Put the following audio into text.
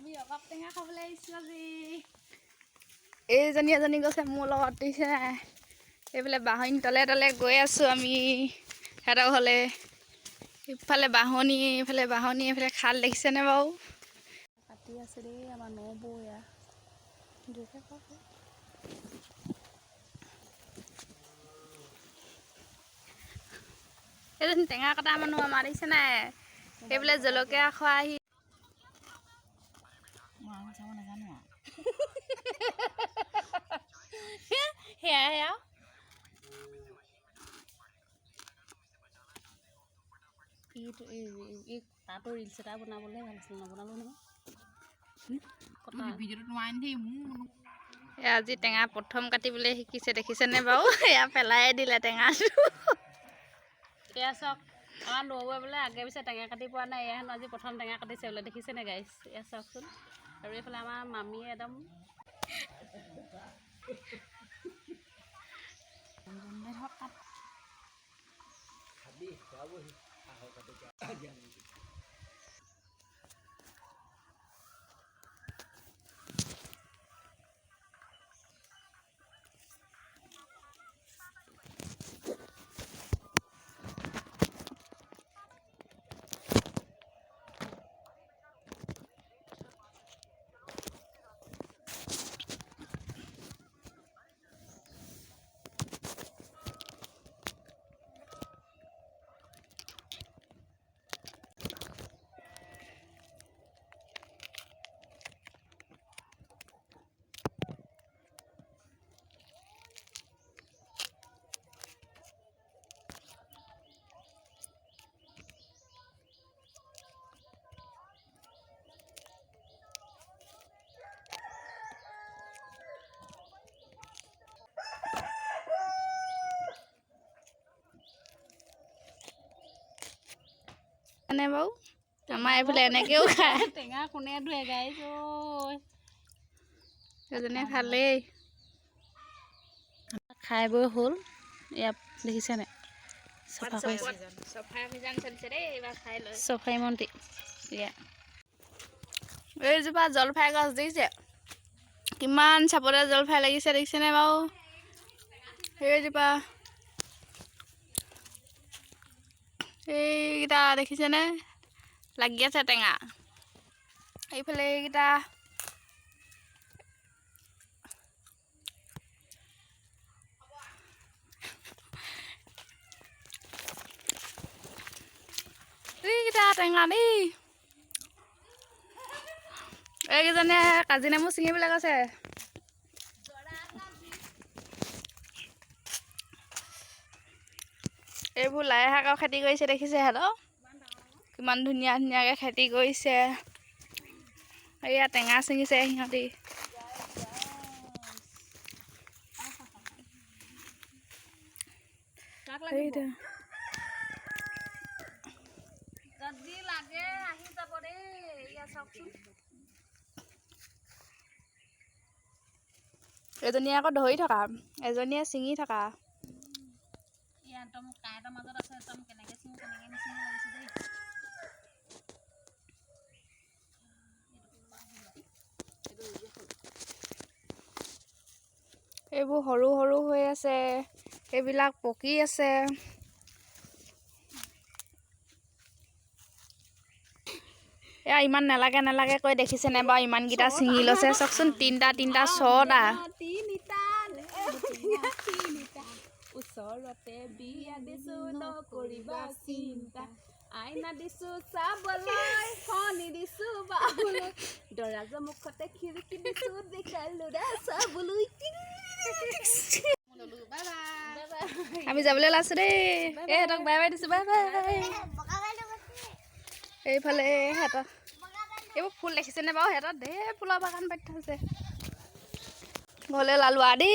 আমি অবাক টেঙা খাবলৈ আহিছোঁ আজি। এজনী গৈছে মোৰ লগত দিছে। এইফালে বাঁহনি তলে তলে গৈ আছোঁ আমি সিহঁতৰ ঘৰলৈ। ইফালে বাঁহনি, এইফালে খাল দেখিছেনে বাৰু? কাটি আছে দেই আমাৰ নবৌ এয়া। এইজনী টেঙা কটা মানুহ আমাৰ দেখিছে নাই? সেইফালে জলকীয়া খোৱা আহি চাব নাজানো আৰু সেয়াই আৰু তাতো ৰিলচ এটা বনাবলৈ ভাল আছিল, নবনালো নহয়। আজি টেঙা প্ৰথম কাটিবলৈ শিকিছে দেখিছেনে বাৰু? এয়া পেলাই দিলে টেঙাটো। এয়া চাওক, আমাৰ নবৌৱে বোলে আগে পিছে টেঙা কাটি পোৱা নাই, এয়া হেনো আজি প্ৰথম টেঙা কাটিছে বোলে। দেখিছেনে গাইছ? এয়া চাওকচোন। আৰু এইফালে আমাৰ মামীয়ে একদম এনে বাৰু আমাৰ এইফালে এনেকেও খায়। টেঙা কোনে ধুৱে গাইছ? এজনীয়ে খালেই। খাই বৈ হ'ল। ইয়াত দেখিছেনে? চাফাই অভিযান চলিছে দেই, এইবাৰ খাই লৈ। চফাই মন্ত্ৰী এয়া এইজোপা জলফাই গছ দেখিছে? কিমান চাপতে জলফাই লাগিছে দেখিছেনে বাৰু? সেইজোপা এইকেইটা দেখিছেনে? লাগি আছে টেঙা। এইফালে এইকেইটা টেঙা দেই। এইকেইজনীয়ে কাজি নেমু ছিঙিবলৈ গৈছে। এইবোৰ লাই শাকৰ খেতি কৰিছে দেখিছে সিহঁতৰ? কিমান ধুনীয়া ধুনীয়াকৈ খেতি কৰিছে। এয়া টেঙা ছিঙিছে সিহঁতি। যদি লাগে আহি যাব দেই। এয়া চাওকচোন। এজনীয়ে আকৌ ধৰি থকা, এজনীয়ে ছিঙি থকা। এয়া একদম কাঁইটৰ মাজত আছে, একদম কেনেকৈ ছিঙো কেনেকৈ নিছিঙো লাগিছে দেই। এইবোৰ সৰু সৰু হৈ আছে, এইবিলাক পকি আছে। এয়া ইমান নালাগে কৈ দেখিছেনে বাৰু? ইমানকেইটা ছিঙি লৈছে চাওকচোন। তিনিটা ছটা। ওচৰতে বিয়া দিছো নকৰিবা চিন্তা, আইনা দিছো চাবলৈ, শনি দিছো বাবলৈ, দৰাজৰ মুখতে খিৰিকী দিছো দেখালো চাবলৈ। আমি যাবলৈ ওলাইছো দেই। সিহঁতক বাই বাই দিছো, বাই বাই। এইফালে সিহঁতৰ এইবোৰ ফুল দেখিছেনে বাৰু? সিহঁতৰ ঢেৰ ফুলৰ বাগান পাতি থৈছে। ঘৰলৈ ওলালো আৰু দেই।